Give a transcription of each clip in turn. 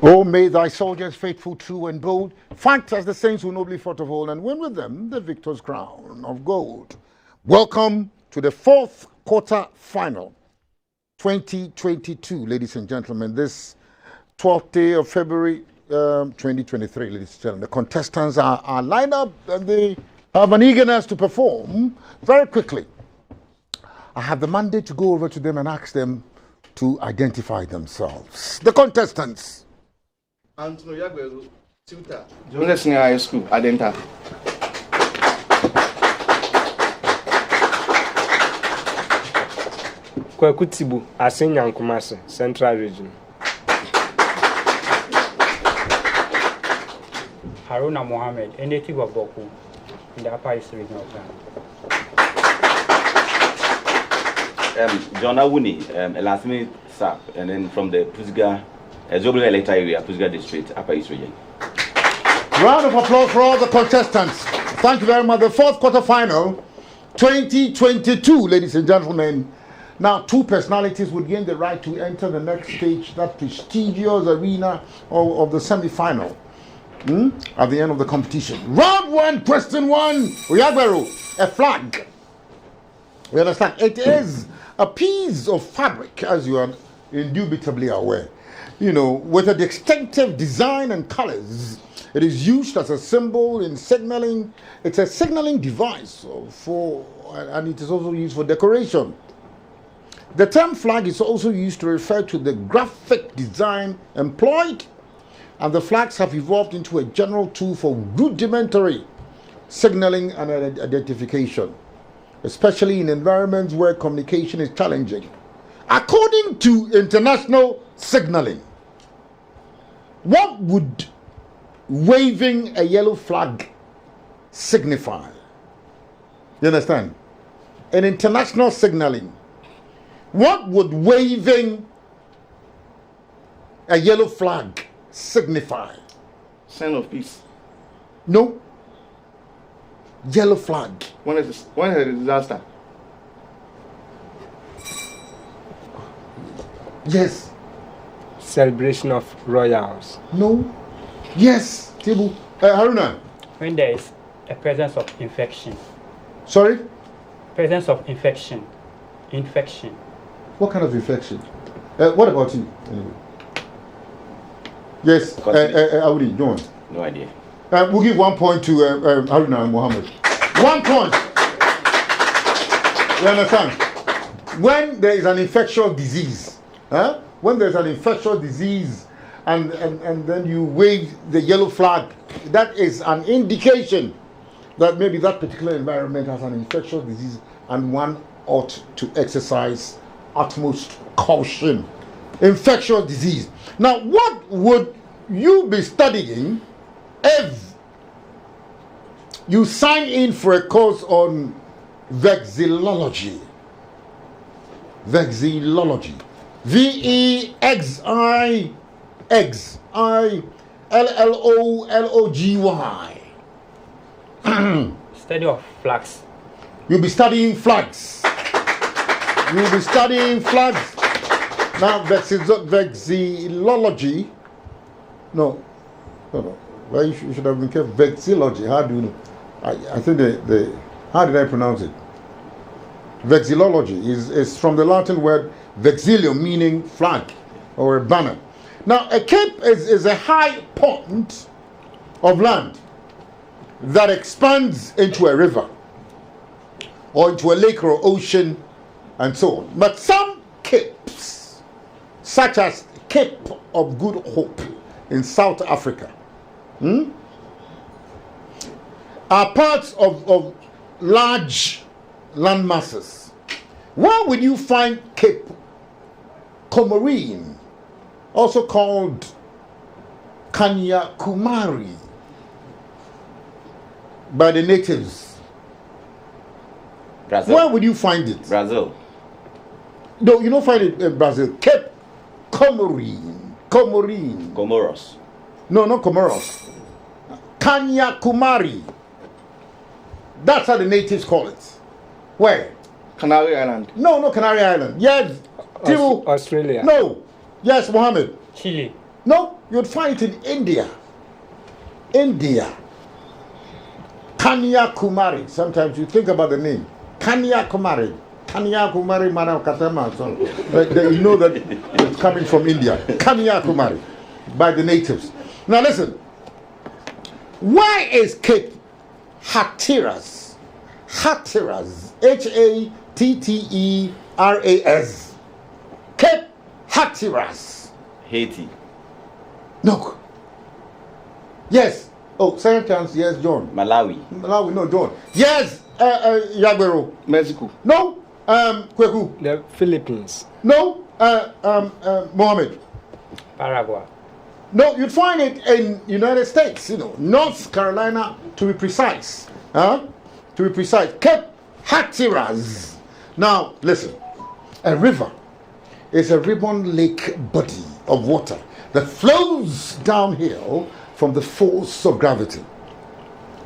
Oh, may thy soldiers faithful, true, and bold fight as the saints who nobly fought of old, and win with them the victor's crown of gold. Welcome to the fourth quarter final, 2022, ladies and gentlemen. This 12th day of February 2023, ladies and gentlemen. The contestants are lined up and they have an eagerness to perform very quickly. I have the mandate to go over to them and ask them to identify themselves. The contestants. Anthony Yagwelu, tutor. Junior Senior High School, Adenta. Kwekutibu, Asenyankumase, Central Region. Haruna Mohammed, a native of Boku, in the Upper East Region of Ghana. John Awuni, Elasmi Sap, and then from the Pusga, Zobel Electa area, Pusga District, Upper East Region. Round of applause for all the contestants. Thank you very much. The fourth quarter final, 2022, ladies and gentlemen. Now, two personalities would gain the right to enter the next stage, that prestigious arena of the semi-final at the end of the competition. Round one, question one. Oyagberu, a flag. You understand? It is a piece of fabric, as you are indubitably aware. You know, with a distinctive design and colors. It is used as a symbol in signaling. It's a signaling device and it is also used for decoration. The term flag is also used to refer to the graphic design employed, and the flags have evolved into a general tool for rudimentary signaling and identification, especially in environments where communication is challenging. According to international signaling, what would waving a yellow flag signify? You understand? In international signaling, what would waving a yellow flag signify? Sign of peace. No. Yellow flag. When is a disaster? Yes. Celebration of royals. No. Yes. Tibu. Haruna. When there is a presence of infection. Sorry? Presence of infection. Infection. What kind of infection? What about you? Anyway. Yes. Audi, go on. No idea. We'll give 1 point to Haruna and Mohammed. 1 point. You understand? When there is an infectious disease, when there's an infectious disease and then you wave the yellow flag, that is an indication that maybe that particular environment has an infectious disease and one ought to exercise utmost caution. Infectious disease. Now, what would you be studying if you sign in for a course on vexillology? Vexillology. VEXILLOLOGY. Study of flags. You'll be studying flags. You'll be studying flags. Now, vexillology. No. Well, you should have been careful. Vexillology. How do you know? I think how did I pronounce it? Vexillology is from the Latin word vexillum, meaning flag or a banner. Now, a cape is a high point of land that expands into a river or into a lake or ocean and so on. But some such as Cape of Good Hope in South Africa, are parts of large land masses. Where would you find Cape Comorin, also called Kanyakumari by the natives? Brazil. Where would you find it? Brazil. No, you don't find it in Brazil. Cape Comorin. Comoros. No, not Comoros. Kanyakumari. That's how the natives call it. Where? Canary Island. No, no, Canary Island. Yes, Tibu. Australia. No. Yes, Mohammed. Chile. No, you'd find it in India. India. Kanyakumari. Sometimes you think about the name. Kanyakumari. Kanyakumari Manav Katama. So, you know that it's coming from India. Kanyakumari. By the natives. Now listen. Why is Cape Hatteras? Hatteras. Hatteras. Cape Hatteras. Haiti. No. Yes. Oh, second chance. Yes, John. Malawi. Malawi. No, John. Yes, Yagbero. Mexico. No. Kweku. The Philippines. No. Mohammed. Paraguay. No, you'd find it in United States, North Carolina to be precise. To be precise. Cape Hatteras. Now, listen. A river is a ribbon lake body of water that flows downhill from the force of gravity.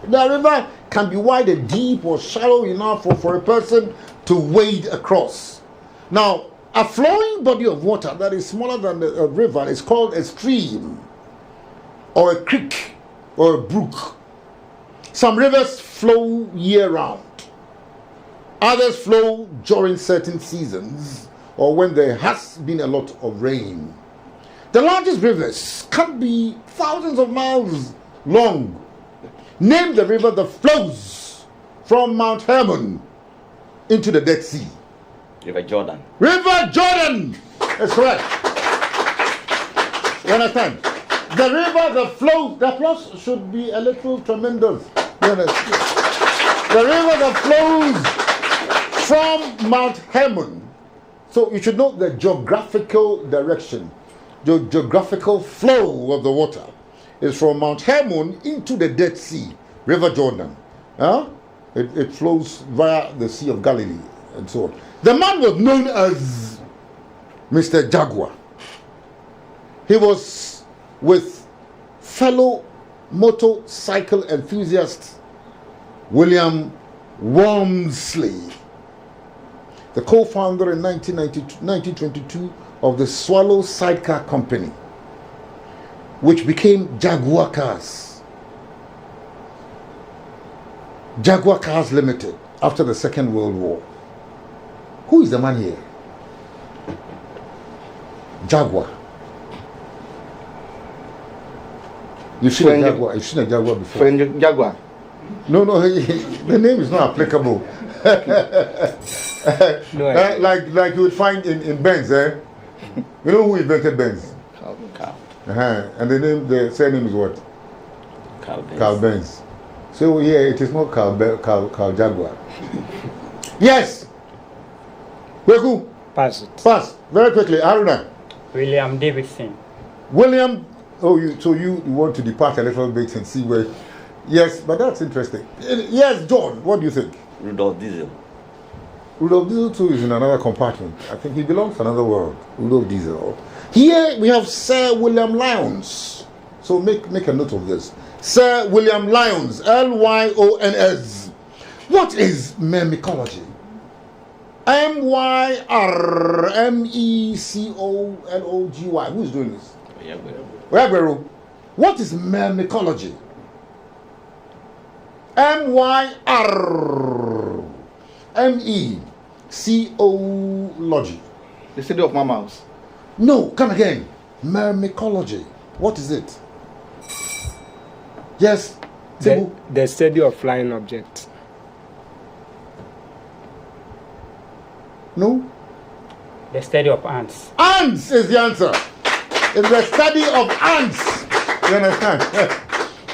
The river can be wide and deep or shallow enough for a person to wade across. Now, a flowing body of water that is smaller than a river is called a stream, or a creek, or a brook. Some rivers flow year-round. Others flow during certain seasons, or when there has been a lot of rain. The largest rivers can be thousands of miles long. Name the river that flows from Mount Hermon into the Dead Sea. River Jordan. River Jordan is correct. You understand? The river that flows, the applause should be a little tremendous. You understand? The river that flows from Mount Hermon. So you should know the geographical direction. The geographical flow of the water is from Mount Hermon into the Dead Sea, River Jordan. It flows via the Sea of Galilee and so on. The man was known as Mr. Jaguar. He was with fellow motorcycle enthusiast William Walmsley, the co-founder in 1922 of the Swallow Sidecar Company, which became Jaguar Cars. Jaguar Cars Limited after the Second World War. Who is the man here? Jaguar. You've seen a Jaguar. You've seen a Jaguar before. Jaguar. No, the name is not applicable. Like you would find in Benz, eh? You know who invented Benz? Carl. And the surname is what? Carl Benz. Carl Benz. So yeah, it is not Carl Jaguar. Yes. Kweku. Pass it. Pass. Very quickly, Aruna. William Davidson. William. So you want to depart a little bit and see where? Yes, but that's interesting. Yes, John. What do you think? Rudolph Diesel. Rudolph Diesel too is in another compartment. I think he belongs to another world. Rudolph Diesel. Here we have Sir William Lyons. So make a note of this. Sir William Lyons. Lyons. What is myrmecology? Myrmecology. Who is doing this? Yagbero. What is myrmecology? Myrmecology. The study of mammals. No, come again. Myrmecology. What is it? Yes. The study of flying objects. No? The study of ants. Ants is the answer. It's the study of ants. You understand?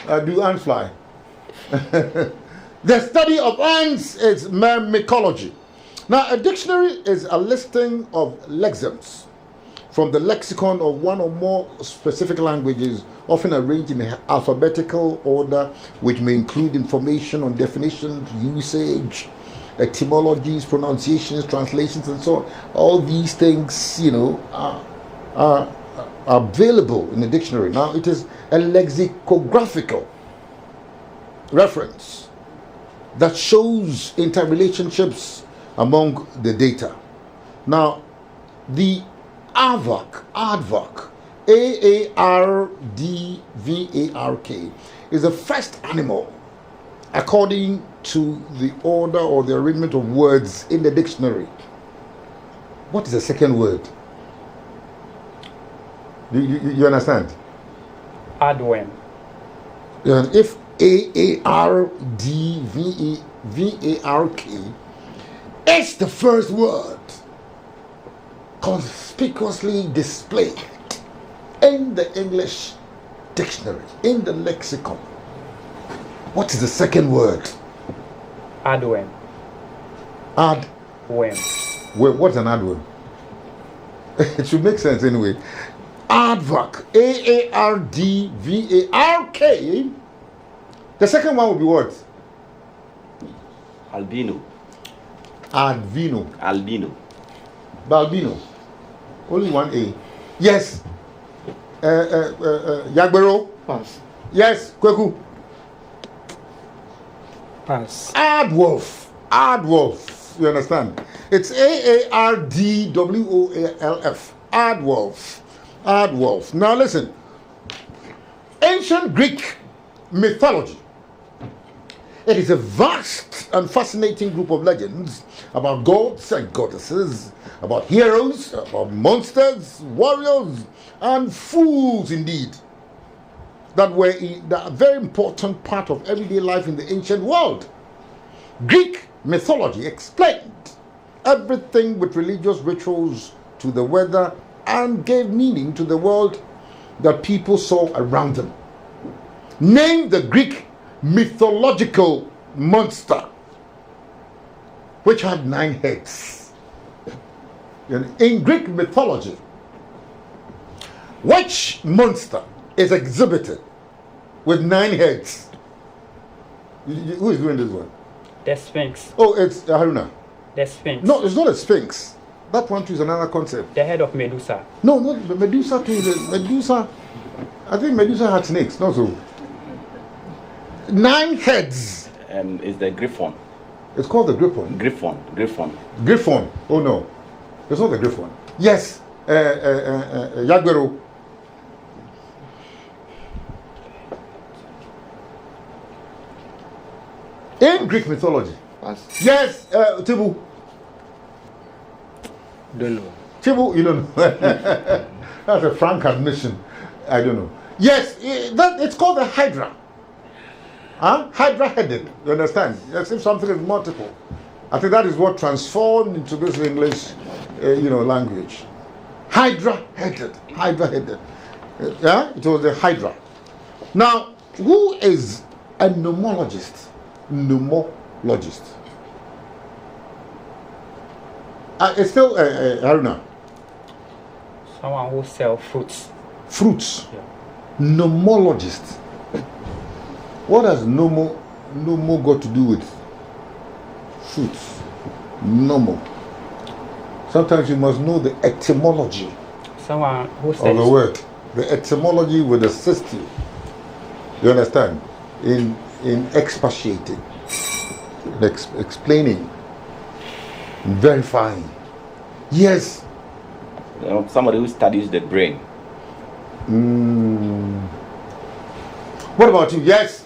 Do ants fly? The study of ants is myrmecology. Now, a dictionary is a listing of lexemes from the lexicon of one or more specific languages, often arranged in alphabetical order, which may include information on definitions, usage, etymologies, pronunciations, translations, and so on. All these things, are available in the dictionary. Now, it is a lexicographical reference that shows interrelationships among the data. Now, the aardvark, Aardvark, is the first animal according to the order or the arrangement of words in the dictionary. What is the second word? You understand? Aardworm. If Aardvark is the first word conspicuously displayed in the English dictionary, in the lexicon, what is the second word? Aardworm. What's an aardworm? It should make sense anyway. Aardvark, Aardvark. The second one will be what? Albino. Albino. Balbino. Only one A. Yes. Yagbero. Pass. Yes. Kweku. Pass. Aardwolf. You understand? It's Aardwolf. Aardwolf. Now listen. Ancient Greek mythology. It is a vast and fascinating group of legends about gods and goddesses, about heroes, about monsters, warriors, and fools indeed, that were a very important part of everyday life in the ancient world. Greek mythology explained everything with religious rituals to the weather and gave meaning to the world that people saw around them. Name the Greek mythological monster which had 9 heads. In Greek mythology, which monster is exhibited with 9 heads? Who is doing this one? The Sphinx. Oh, it's Haruna. The Sphinx. No, it's not a sphinx. That one too is another concept. The head of Medusa. No, Medusa too. Medusa. I think Medusa had snakes. No, so 9 heads. Is the Griffon. It's called the Griffon. Griffon. Oh no, it's not the Griffon. Yes, Yagbero. In Greek mythology. Pass. Yes, Tibu. Don't know. Tibu, you don't know. That's a frank admission. I don't know. Yes, it's called the Hydra. Hydra-headed. You understand? As if something is multiple. I think that is what transformed into this English, language. Hydra-headed. It was the Hydra. Now, who is a nomologist? It's still Haruna. Someone who sells fruits. Yeah. Nomologist. What has nomo got to do with fruits? Nomo. Sometimes you must know the etymology Someone who of the sells. word. The etymology will assist you. You understand? In expatiating, explaining, verifying. Yes. Somebody who studies the brain. What about you? Yes,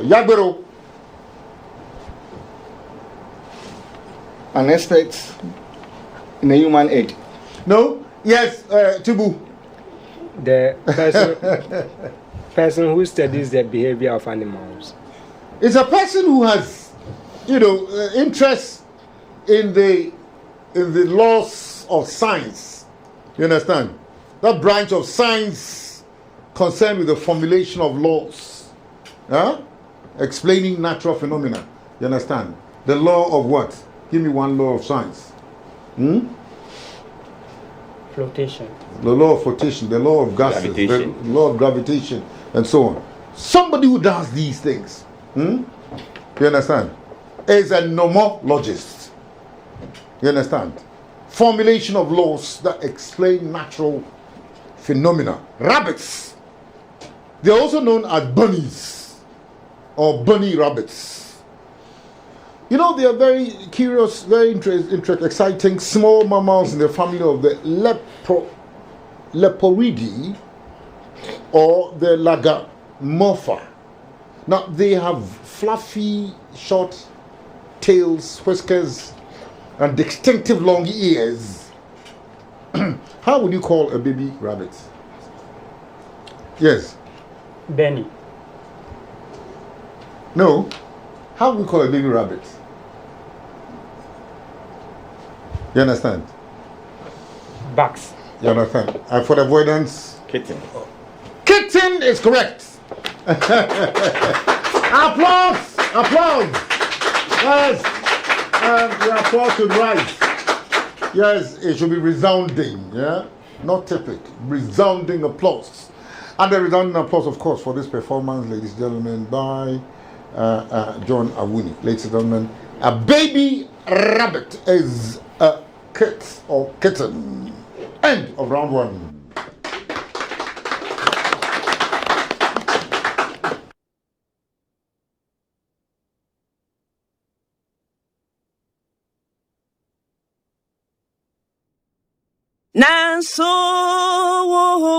Yagbero. An expert in a human head. No? Yes, Tibu. The person who studies the behavior of animals. It's a person who has, interest in the laws of science. You understand? That branch of science concerned with the formulation of laws, explaining natural phenomena. You understand? The law of what? Give me one law of science. Flotation. The law of flotation, the law of gases, the law of gravitation, and so on. Somebody who does these things, you understand, is a nomologist. You understand? Formulation of laws that explain natural phenomena. Rabbits. They're also known as bunnies or bunny rabbits. You know, they are very curious, very exciting small mammals in the family of the Leporidae or the Lagomorpha. Now, they have fluffy, short tails, whiskers, and distinctive long ears. How would you call a baby rabbit? Yes. Benny. No. How would we call a baby rabbit? You understand? Bucks. You understand? And for the avoidance? Kitten. Kitten is correct. Applause! Applause! Yes. And the applause should rise. Yes, it should be resounding. Yeah? Not typical. Resounding applause. And the resounding applause, of course, for this performance, ladies and gentlemen, by John Awuni. Ladies and gentlemen, a baby rabbit is a kit or kitten. End of round one. Nanso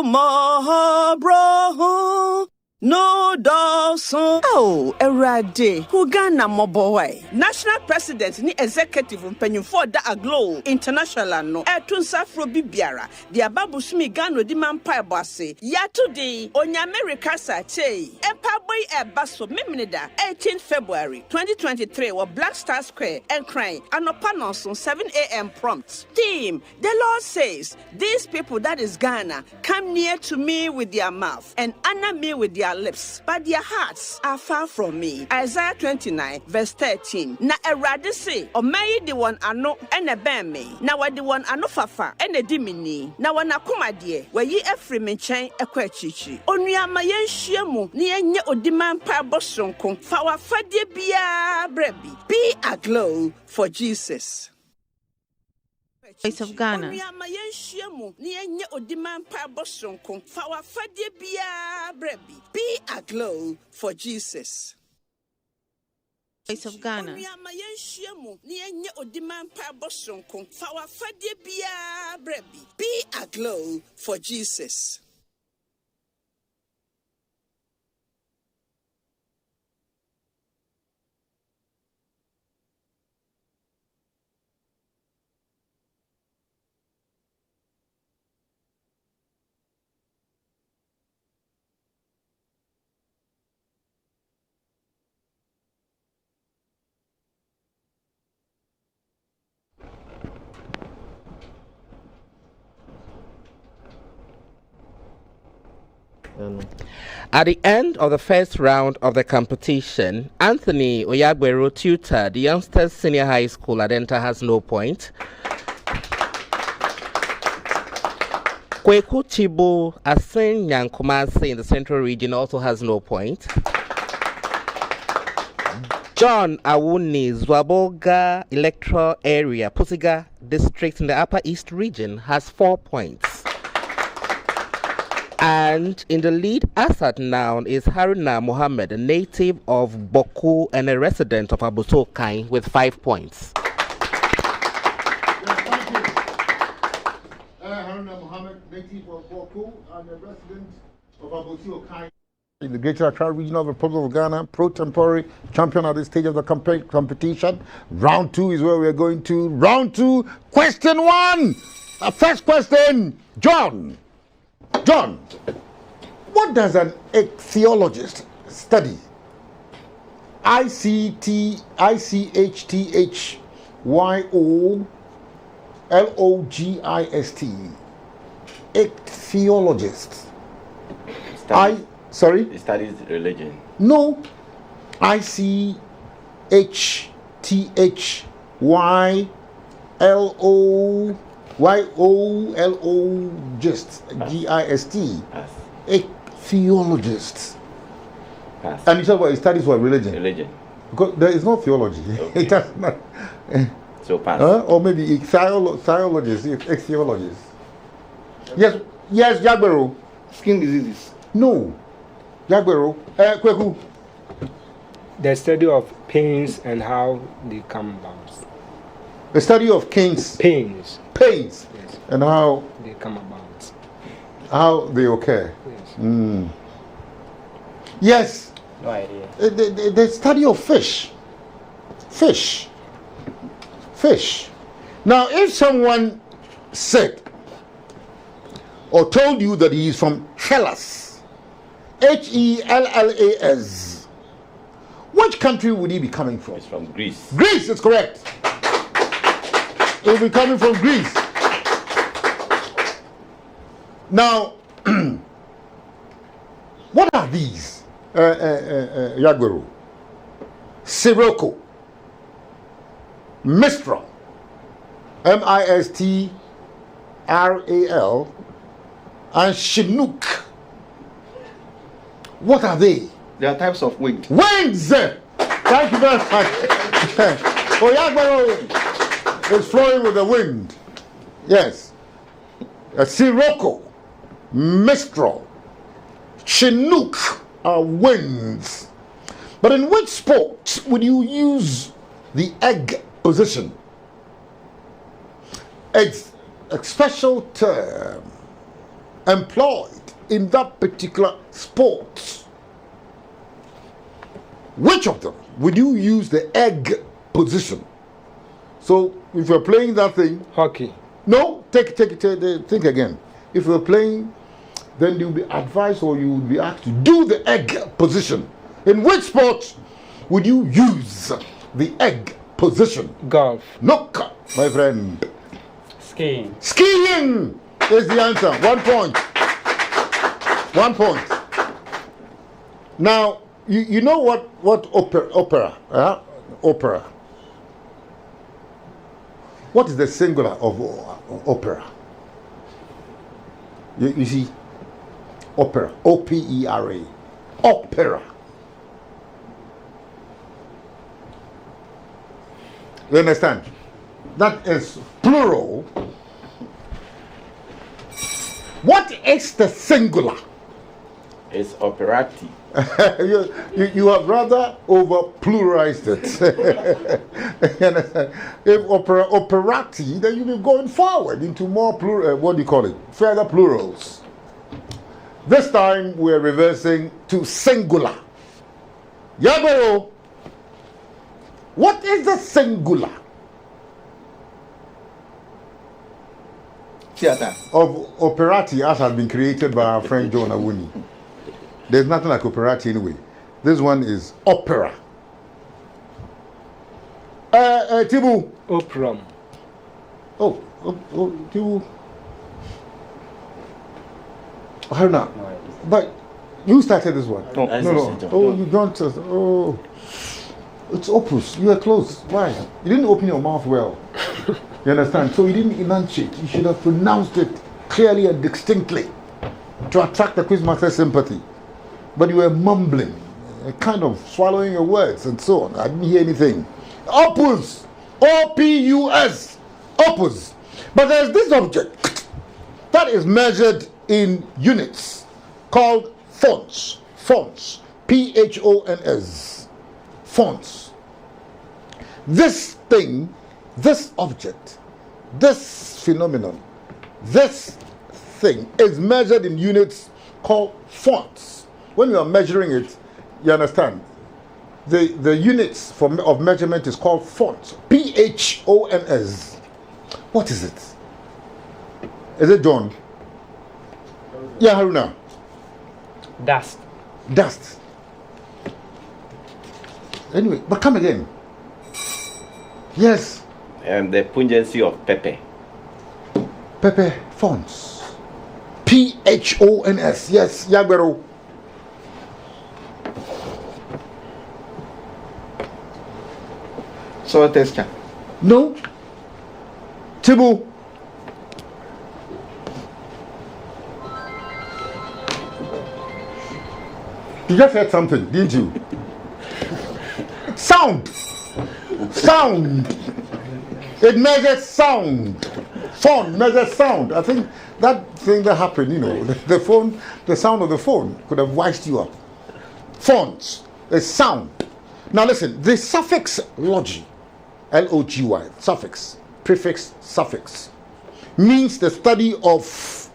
mo bro no dawson. Oh, Erade, who Ghana moboy. National President ni Executive mpanyinfo da aglo international no. Etunsa fro bibiara. The ababu sumi Ghana di man pa eboase. Ya today, onya America sa che. Epaboy ebaso meminida 18 February 2023 wa Black Star Square and crying anopa nonson 7 a.m. prompt. Team, the Lord says, these people that is Ghana come near to me with their mouth and honor me with their lips, but their hearts are far from me. Isaiah 29 verse 13. Na Erade say, o may the one ano ene ben me. Na wa the one ano fafa ene di mini. Na wa na koma de wa yi afri me nchen ekwa achichi. Onua ma yenhia mu ne enye odiman pa bosonko. Fa wa fade bia brebi. Be aglow for Jesus. Voice of Ghana. Be aglow for Jesus. Voice of Ghana. Be aglow for Jesus. At the end of the first round of the competition, Anthony Oyagbero tutor, the youngsters senior high school at Enter, has no point. Kweku Chibu Asen Nyankumase in the central region also has no point. John Awuni Zwaboga electoral area, Pusiga district in the Upper East region has 4 points. And in the lead asset now is Haruna Mohammed, a native of Boku and a resident of Abuso Kain, with 5 points. Haruna Mohammed, native of Boku and a resident of Abuso Kain. In the Greater Accra region of the Republic of Ghana, pro-temporary champion at this stage of the competition. Round 2 is where we are going to. Round 2, question 1. First question, John. John, what does an ichthyologist study? ICHTHYOLOGIST. Ichthyologist. Sorry? He studies religion. No. ICTHYLOYOLO gist. GIST. Pass. A theologist. Pass. And you said what? He studies what? Religion? Religion. Because there is no theology. Okay. It does not. So pass. Or maybe theologists, ex-theologists. Yes, Jagbero. Skin diseases. No. Jagbero. Kweku. The study of pains and how they come about. The study of kings' Pains. pains Yes. and how They come about. they occur. Yes. Yes. No idea. The study of fish. Fish. Now, if someone said or told you that he is from Hellas, Hellas, which country would he be coming from? He's from Greece. Greece is correct. He will be coming from Greece. Now, what are these? Yagbero, Sirocco, Mistral, Mistral, and Chinook. What are they? There are types of wind. Winds! Thank you very much. Oh, Yagbero is flowing with the wind. Yes. Sirocco, Mistral, Chinook are winds. But in which sport would you use the egg position? It's a special term employed in that particular sport. Which of them would you use the egg position? So if you're playing that thing, Hockey. no, think again. If you're playing, then you'll be advised or you will be asked to do the egg position. In which sport would you use the egg position? Golf. Look, my friend. Skiing. Skiing is the answer. 1 point. 1 point. Now, you know what opera? Opera. What is the singular of opera? You see, opera. Opera. Opera. You understand? That is plural. What is the singular? It's operati. you have rather over pluralized it. You understand? If operati, then you'll be going forward into more plural, what do you call it? Further plurals. This time we're reversing to singular. Yabero, what is the singular Theater. of operati as has been created by our friend John Awuni? There's nothing like operati anyway. This one is opera. Tibu. Operum. Oh, Tibu. Haruna. No idea. But you started this one. No. No. Oh, you don't. Oh, it's opus. You are close. Why? You didn't open your mouth well. You understand? So you didn't enunciate. You should have pronounced it clearly and distinctly to attract the quizmaster's sympathy. But you were mumbling, kind of swallowing your words and so on. I didn't hear anything. Opus. O-P-U-S. Opus. But there's this object that is measured in units called fonts. Fonts. P-H-O-N-S. Fonts. This thing, this object, this phenomenon, this thing is measured in units called fonts. When you are measuring it, you understand, the units of measurement is called fonts. P-H-O-N-S. What is it? Is it John? Yeah, Haruna. Dust. Dust. Anyway, but come again. Yes. The pungency of pepper. Pepper fonts. P-H-O-N-S. Yes, Yagbero. Soil texture. No. Tibu. You just heard something, didn't you? Sound. Sound. It measures sound. Phone measures sound. I think that thing that happened, you know, the phone, the sound of the phone could have wised you up. Phones, a sound. Now listen, the suffix logy, L-O-G-Y, suffix, prefix, suffix, means the study of,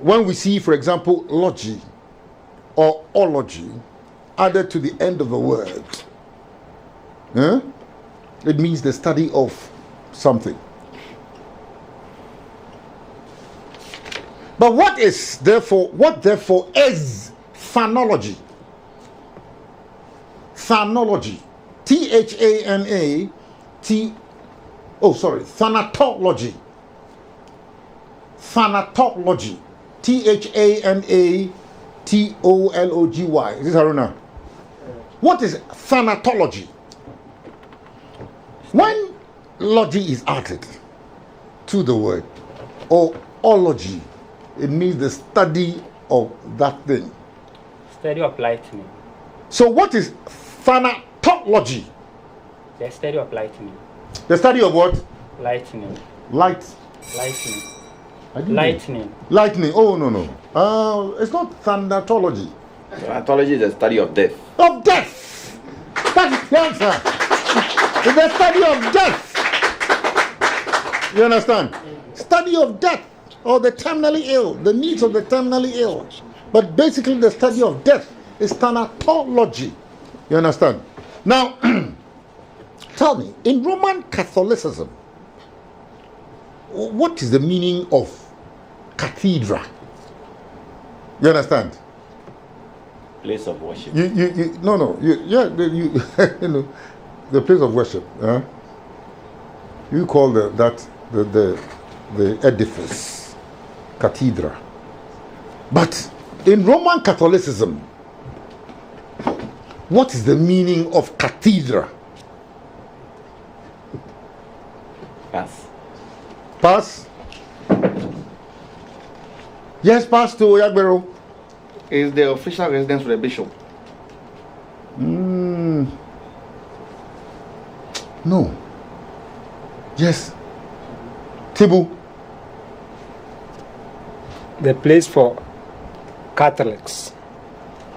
when we see, for example, logy or ology added to the end of the word, it means the study of something. But what is therefore is phonology? Phonology. T-H-A-N-A-T, thanatology. Thanatology. T-H-A-N-A-T-O-L-O-G-Y. Is this Haruna? What is thanatology? When logy is added to the word, or ology, it means the study of that thing. Study of lightning. So what is thanatology? The study of lightning. The study of what? Lightning. Lightning. Lightning. Lightning. Oh, no. It's not thanatology. Thanatology is the study of death. Of death. That's the answer. It's the study of death. You understand? Study of death, or the terminally ill, the needs of the terminally ill. But basically the study of death is thanatology. You understand? Now, tell me, in Roman Catholicism, what is the meaning of cathedra? You understand? Place of worship. You the place of worship. You call the edifice cathedra. But in Roman Catholicism, what is the meaning of cathedra? Pass. Pass? Yes, pass to Oyagbero. Is the official residence for the bishop. No. Yes. Tibu. The place for Catholics.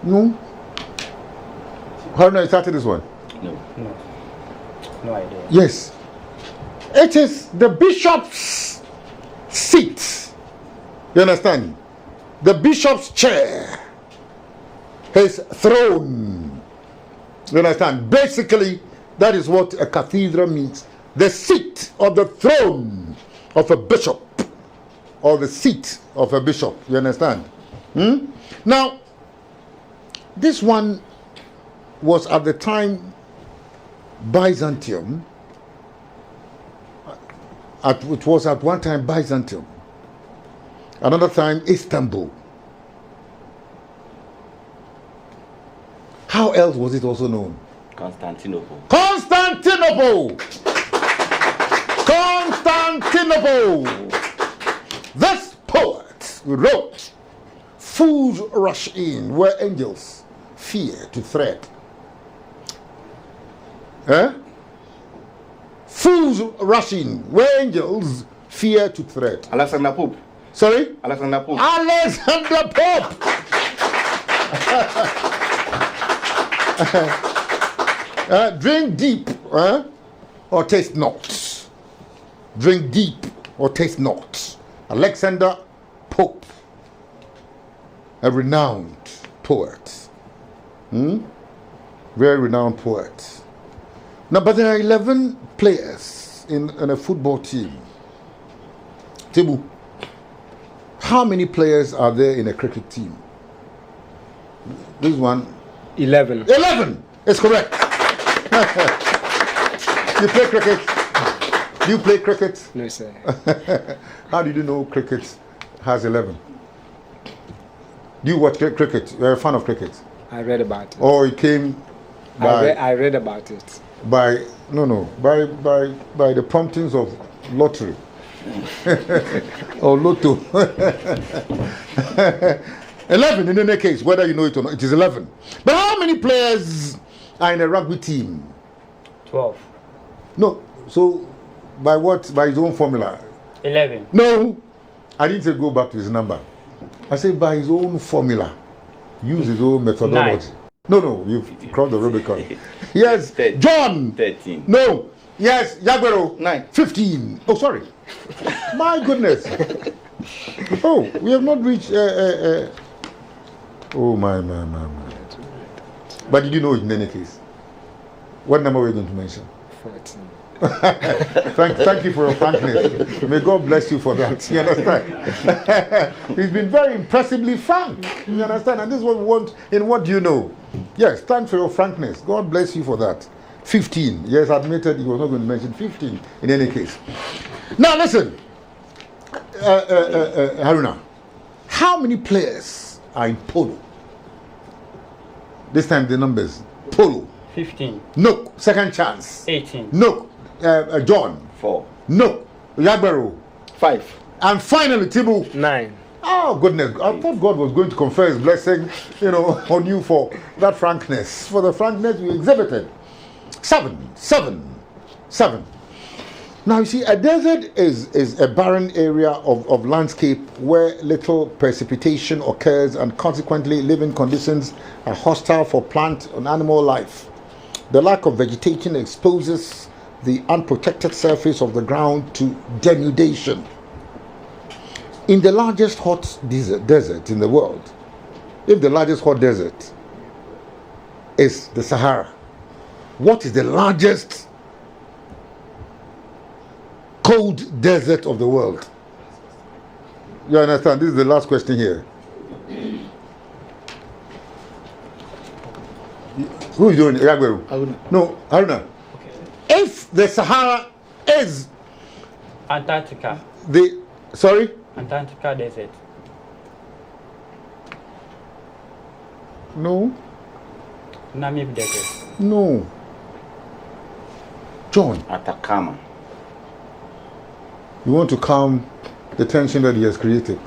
No. How do I start this one? No idea. Yes. It is the bishop's seat. You understand? The bishop's chair. His throne. You understand? Basically, that is what a cathedral means. The seat or the throne of a bishop, or the seat of a bishop. You understand? Now, this one was at the time Byzantium. It was at one time Byzantium. Another time Istanbul. How else was it also known? Constantinople. Constantinople! Constantinople! This poet wrote, "Fools rush in where angels fear to tread." Fools rush in where angels fear to tread. Alexander Pope. Sorry? Alexander Pope. Alexander Pope! Drink deep, or taste not. Drink deep or taste not. Alexander Pope, a renowned poet. Very renowned poet. Now, but there are 11 players in a football team. Tibu, how many players are there in a cricket team? This one. 11. 11 is correct. You play cricket? Do you play cricket? No, sir. How did you know cricket has 11? Do you watch cricket? You're a fan of cricket? I read about it. Or it came by... I read about it. by the promptings of lottery or lotto. 11 in any case, whether you know it or not, it is 11. But how many players are in a rugby team? 12. No, so by what? By his own formula? 11. No, I didn't say go back to his number. I said by his own formula. Use his own methodology. 9. No, you've crossed the Rubicon. Yes, 13. John. 13. No, yes, Yagbero. 9. 15. Oh, sorry. My goodness. Oh, we have not reached. Oh, my. But did you know it in any case? What number were you going to mention? 14. Thank you for your frankness. May God bless you for that. You understand? He's been very impressively frank. You understand? And this is what we want in what you know. Yes, thanks for your frankness. God bless you for that. 15. Yes, admitted he was not going to mention 15 in any case. Now listen, Haruna, how many players are in polo? This time the numbers. Polo. 15. No. Second chance. 18. No. John. 4. No. Yagbero. 5. And finally, Tibu. 9. Oh, goodness. I thought God was going to confer his blessing, on you for that frankness, for the frankness you exhibited. 7. Now, you see, a desert is a barren area of landscape where little precipitation occurs and consequently living conditions are hostile for plant and animal life. The lack of vegetation exposes the unprotected surface of the ground to denudation. In the largest hot desert in the world, if the largest hot desert is the Sahara, what is the largest cold desert of the world? You understand? This is the last question here. Who is doing it? Haruna. No, Haruna. If the Sahara is Antarctica. Sorry? Antarctica desert. No. Namib desert. No. John. Atacama. You want to calm the tension that he has created.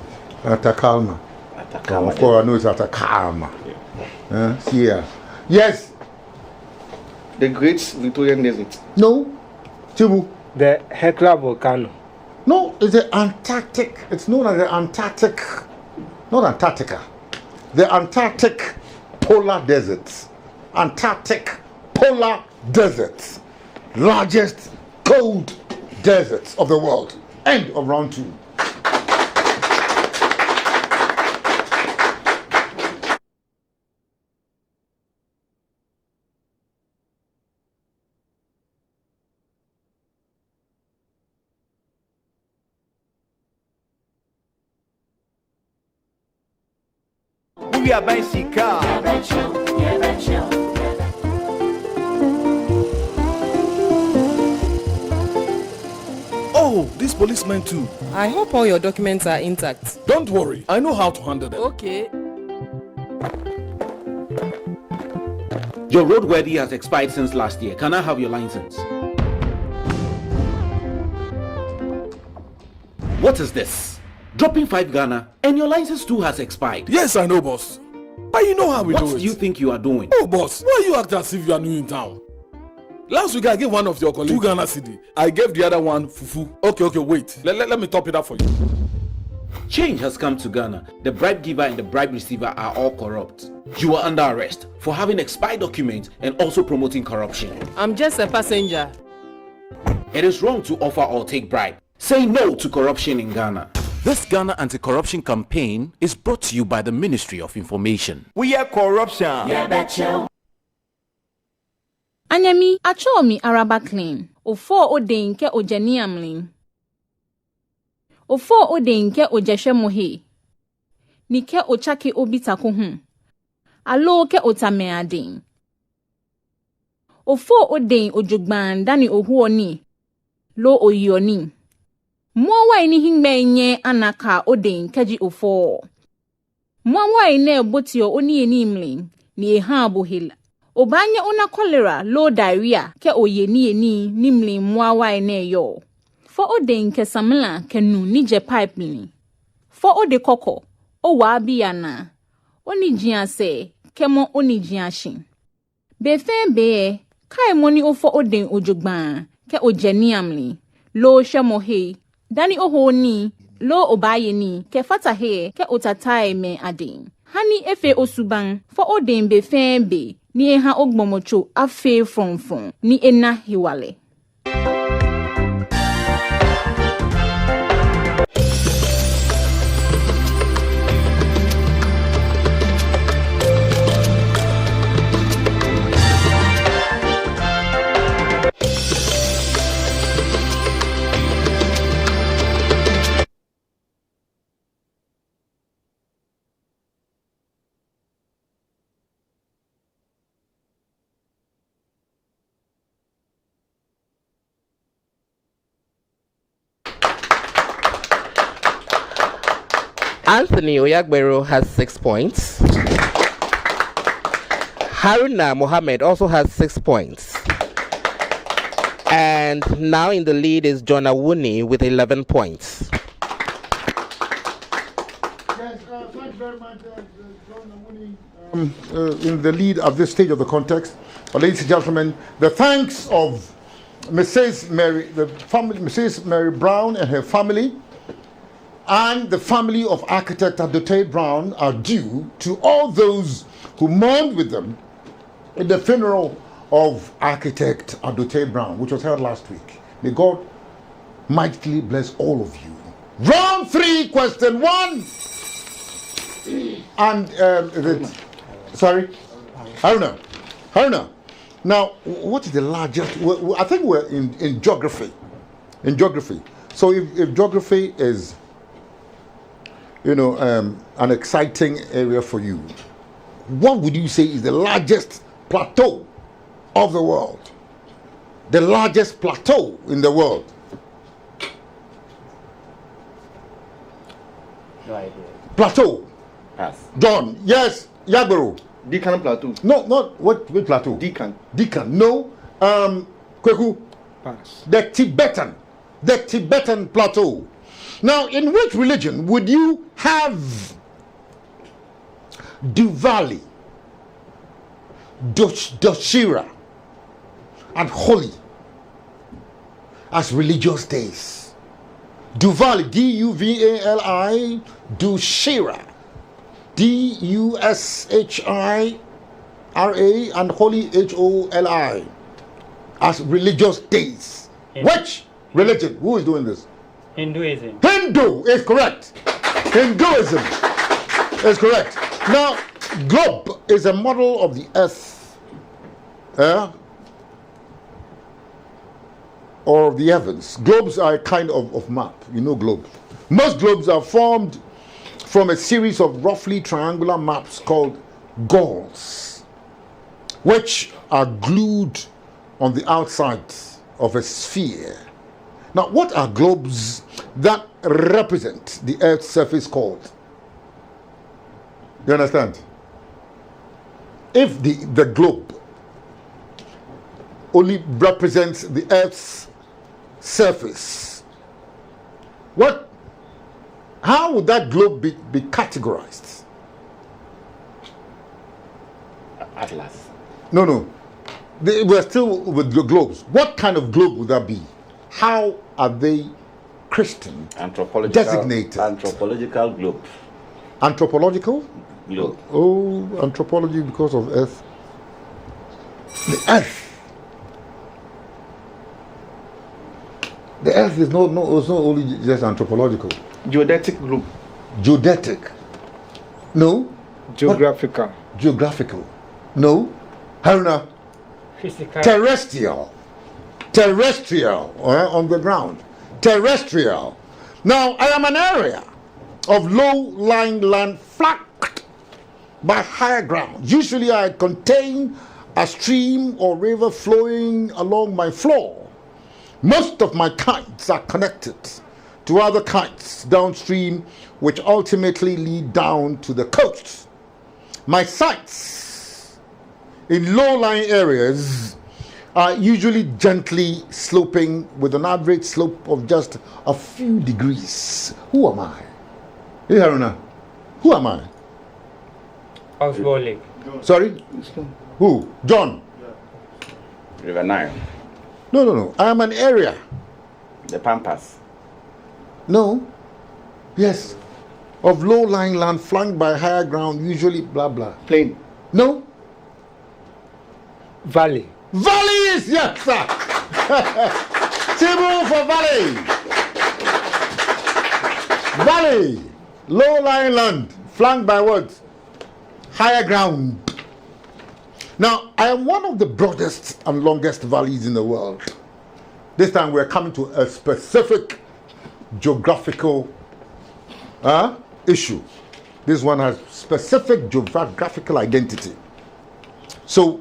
Atacama. Atacama. Of course, I know it's Atacama. Yeah. Yes. The Great Victorian Desert. No. Tibu. The Hekla volcano. No, it's the Antarctic. It's known as the Antarctic. Not Antarctica. The Antarctic Polar Deserts. Antarctic Polar Deserts. Largest cold deserts of the world. End of round 2. We are buying Sika. Oh, this policeman too. I hope all your documents are intact. Don't worry, I know how to handle them. Okay. Your roadworthy has expired since last year. Can I have your license? What is this? Dropping 5 Ghana and your license too has expired. Yes, I know, boss. But you know how we do it. What do you think you are doing? Oh, boss, why you act as if you are new in town? Last week I gave one of your colleagues 2 Ghana cedi. I gave the other one fufu. Okay, wait. Let me top it up for you. Change has come to Ghana. The bribe giver and the bribe receiver are all corrupt. You are under arrest for having expired documents and also promoting corruption. I'm just a passenger. It is wrong to offer or take bribe. Say no to corruption in Ghana. This Ghana anti-corruption campaign is brought to you by the Ministry of Information. We are corruption. Anyami, acho mi araba clean. Ofo oden ke ojani amlin. Ofo oden ke ojeshe mohe. Nike ochake obitako hun. Alo ke otame adin. Ofo oden ojugban dani ohuoni. Lo oyoni. Mwa ini hingme nye anaka oden keji ofo. Mwa ine botio oni enimlin. Ni eha bohila. Obanya una cholera, low diarrhea, ke oyeni nimli mwawa ne yo. For Oden ke samla kenu nije pipeline. For Ode koko, o wabi yana. Oni jian se, kemo oni jian shin. Befen be, kai moni o for Oden ojugban, ke ojeni amli. Lo shamohe, dani oho ni, lo obaye ni, ke fata he, ke otatae me adin. Hani efe osuban, for Oden befen be, ni ha ogbomocho afe fonfon, ni ena hiwale. Anthony Oyagbero has 6 points. Haruna Mohammed also has 6 points. And now in the lead is John Awuni with 11 points. Yes, thank you very much, John Awuni, in the lead at this stage of the contest. But ladies and gentlemen, the thanks of Mrs. Mary Brown and her family, and the family of architect Adote Brown are due to all those who mourned with them in the funeral of architect Adote Brown, which was held last week. May God mightily bless all of you. Round 3, question 1. And sorry, Haruna. Now, what is the largest? I think we're in geography. In geography. So if geography is, an exciting area for you, what would you say is the largest plateau of the world? The largest plateau in the world? No idea. Plateau. Pass. John, yes, Yagbero. Decan Plateau. No, not what plateau? Decan. No. Kweku. Pass. The Tibetan plateau. Now, in which religion would you have Diwali, Dussehra, and Holi as religious days? Diwali, D-U-V-A-L-I, Dussehra, D-U-S-H-I-R-A, and Holi, H-O-L-I, as religious days. Which religion? Who is doing this? Hinduism. Hindu is correct. Hinduism is correct. Now, globe is a model of the earth, or the heavens. Globes are a kind of map. You know globes. Most globes are formed from a series of roughly triangular maps called galls, which are glued on the outside of a sphere. Now, what are globes that represent the Earth's surface called? You understand? If the globe only represents the Earth's surface, how would that globe be categorized? Atlas. No. We're still with the globes. What kind of globe would that be? How are they Christian designated? Anthropological globe. Anthropological? Globe. Oh, anthropology because of Earth. The Earth. The Earth is not only just anthropological. Geodetic globe. Geodetic. No. Geographical. What? Geographical. No. Haruna. Physical. Terrestrial, on the ground. Terrestrial. Now, I am an area of low-lying land flanked by higher ground. Usually, I contain a stream or river flowing along my floor. Most of my kites are connected to other kites downstream, which ultimately lead down to the coast. My sites in low-lying areas are usually gently sloping with an average slope of just a few degrees. Who am I? Hey, Haruna, who am I? Oxbow Lake. Sorry? Who? John? River Nile. No. I am an area. The Pampas. No. Yes. Of low-lying land flanked by higher ground, usually blah blah. Plain. No. Valley. Valleys, yes, sir. Table for valley. Valley. Low-lying land flanked by what? Higher ground. Now, I am one of the broadest and longest valleys in the world. This time we're coming to a specific geographical issue. This one has specific geographical identity. So,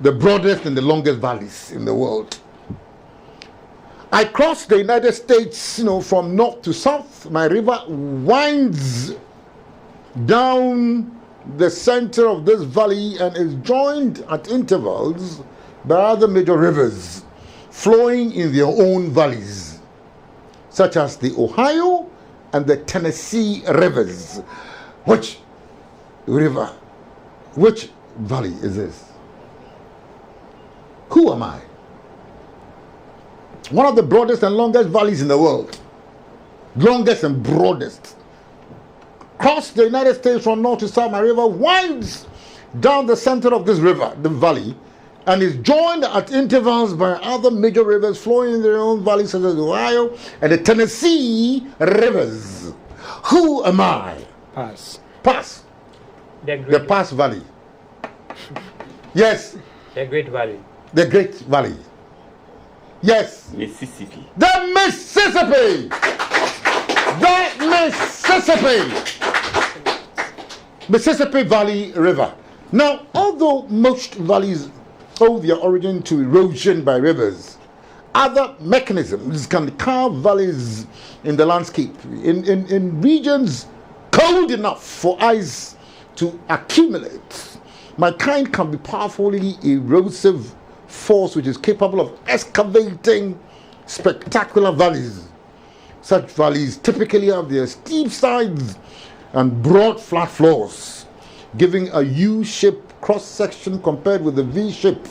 the broadest and the longest valleys in the world. I crossed the United States, from north to south. My river winds down the center of this valley and is joined at intervals by other major rivers flowing in their own valleys, such as the Ohio and the Tennessee rivers. Which river, which valley is this? Who am I? One of the broadest and longest valleys in the world. Longest and broadest. Across the United States from north to south, my river winds down the center of this river, the valley, and is joined at intervals by other major rivers flowing in their own valleys, such as the Ohio and the Tennessee rivers. Who am I? Pass. Pass. The Pass Valley. Yes. The Great Valley. The Great Valley. Yes. Mississippi. The Mississippi. The Mississippi. Mississippi Valley River. Now, although most valleys owe their origin to erosion by rivers, other mechanisms can carve valleys in the landscape. In regions cold enough for ice to accumulate, my kind can be powerfully erosive force which is capable of excavating spectacular valleys. Such valleys typically have their steep sides and broad flat floors, giving a U-shaped cross-section compared with the V-shape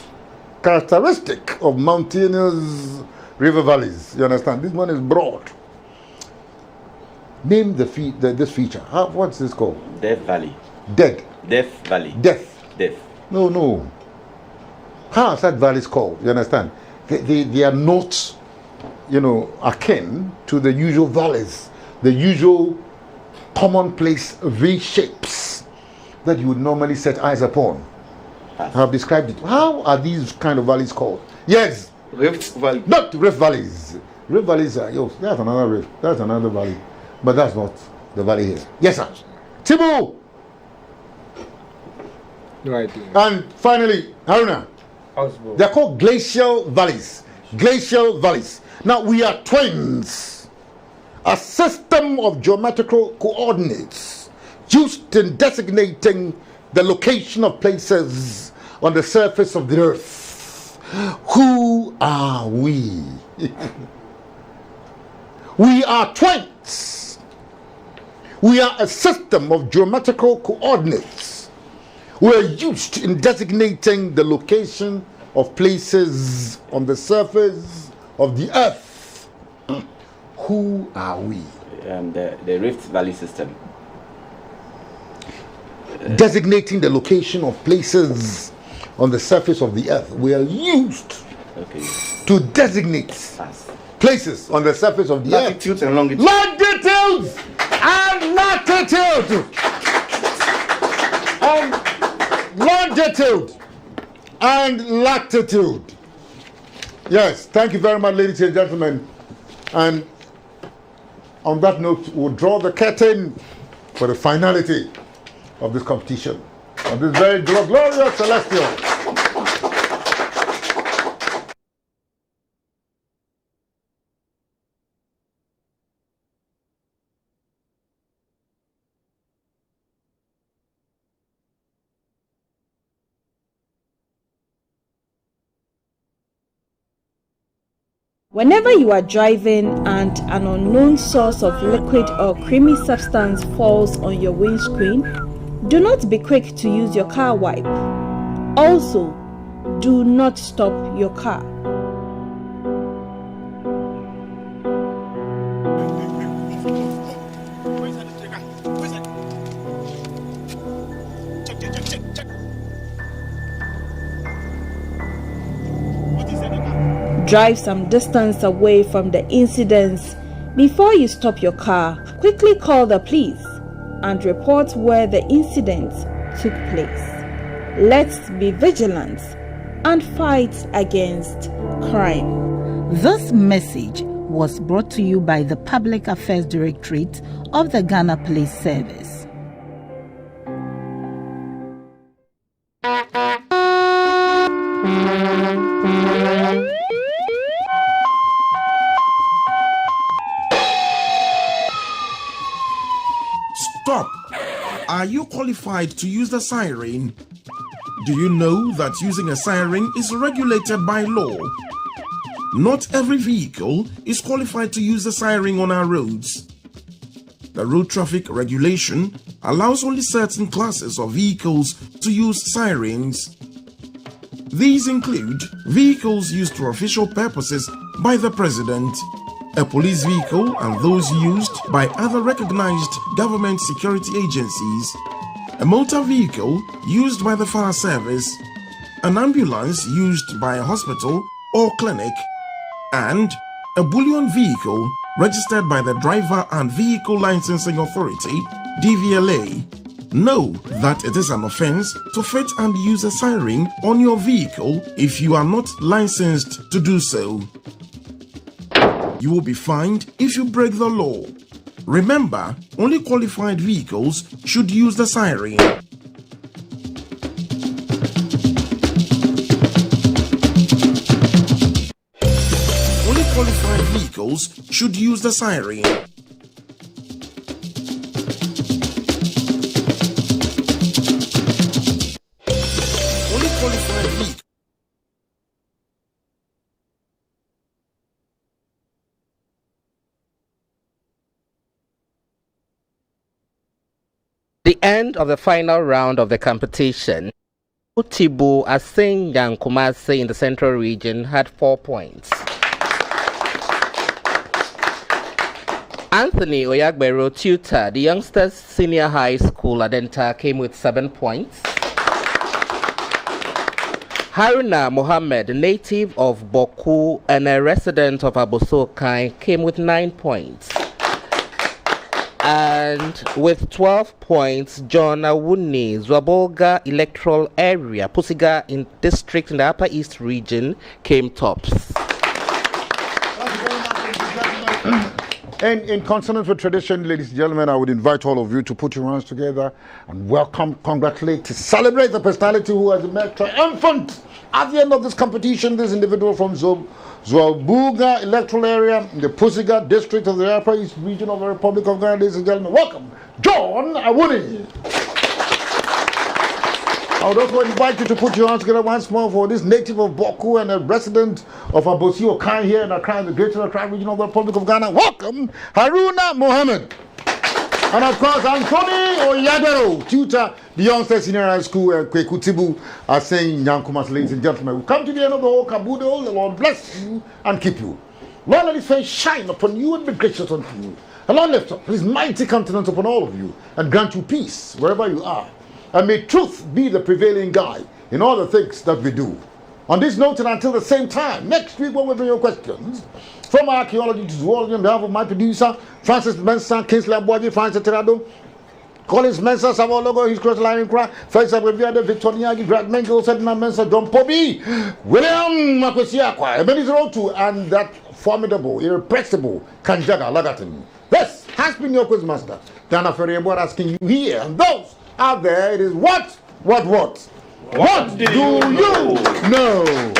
characteristic of mountainous river valleys. You understand? This one is broad. Name this feature. What's this called? Death Valley. Death Valley. Death. No. How is that valley called? You understand? They are not, akin to the usual valleys, the usual commonplace V shapes that you would normally set eyes upon. I have described it. How are these kind of valleys called? Yes. Rift Valley. Not rift valleys. Rift valleys are, that's another rift. That's another valley. But that's not the valley here. Yes, sir. Tibu! No idea. And finally, Haruna. Oxbow. They're called glacial valleys. Glacial valleys. Now, we are twins. A system of geometrical coordinates used in designating the location of places on the surface of the earth. Who are we? We are twins. We are a system of geometrical coordinates. We are used in designating the location of places on the surface of the earth. Who are we? The Rift Valley system. Designating the location of places on the surface of the earth. We are used to designate places on the surface of the latitudes earth. And longitudes. Longitudes and latitude. Longitude and latitude. Yes, thank you very much, ladies and gentlemen. And on that note, we'll draw the curtain for the finality of this competition, of this very glorious celestial. Whenever you are driving and an unknown source of liquid or creamy substance falls on your windscreen, do not be quick to use your car wipe. Also, do not stop your car. Drive some distance away from the incidents before you stop your car. Quickly call the police and report where the incident took place. Let's be vigilant and fight against crime. This message was brought to you by the Public Affairs Directorate of the Ghana Police Service. Stop! Are you qualified to use the siren? Do you know that using a siren is regulated by law? Not every vehicle is qualified to use the siren on our roads. The road traffic regulation allows only certain classes of vehicles to use sirens. These include vehicles used for official purposes by the President, a police vehicle and those used by other recognized government security agencies, a motor vehicle used by the fire service, an ambulance used by a hospital or clinic, and a bullion vehicle registered by the Driver and Vehicle Licensing Authority, DVLA. Know that it is an offense to fit and use a siren on your vehicle if you are not licensed to do so. You will be fined if you break the law. Remember, only qualified vehicles should use the siren. Only qualified vehicles should use the siren. Only qualified vehicles. The end of the final round of the competition, Utibu Asing and Kumasi in the Central Region had 4 points. Anthony Oyagbero Tutor, the youngsters senior high school Adenta, came with 7 points. Haruna Mohammed, native of Boku and a resident of Abosokai, came with 9 points. And with 12 points, John Awuni, Zwabolga electoral area, Pusiga in district in the Upper East region, came tops. And in consonance with tradition, ladies and gentlemen, I would invite all of you to put your hands together and welcome, congratulate, to celebrate the personality who has emerged triumphant at the end of this competition. This individual from Zwabuga electoral area in the Pusiga district of the Upper East region of the Republic of Ghana. Ladies and gentlemen, welcome, John Awuni. I would also invite you to put your hands together once more for this native of Boku and a resident of Abosi Okai here in Accra, the Greater Accra region of the Republic of Ghana. Welcome, Haruna Mohammed. And of course, Anthony Oyagbero, tutor, the youngsters senior high school, Kwekutibu, are saying, Yankumas, ladies and gentlemen, we come to the end of the whole Kabudo. The Lord bless you and keep you. Lord, let his face shine upon you and be gracious unto you. The Lord lift up his mighty countenance upon all of you and grant you peace wherever you are. And may truth be the prevailing guide in all the things that we do. On this note, and until the same time, next week when we bring your questions, from archaeology to zoology, on behalf of my producer, Francis Mensah, Kingsley Abuaji, Francis Terado, Collins Mensah, Savo Logo, his cross line cry, Faisal Reviade, Victoria, Grad Mengel, Sedna Mensah, John Pobi, William Makwesiakwa, Ebenezer 2, and that formidable, irrepressible Kanjaga Lagatin. This has been your quizmaster, Dana Ferrier, asking you here, and those out there, it is what do you know?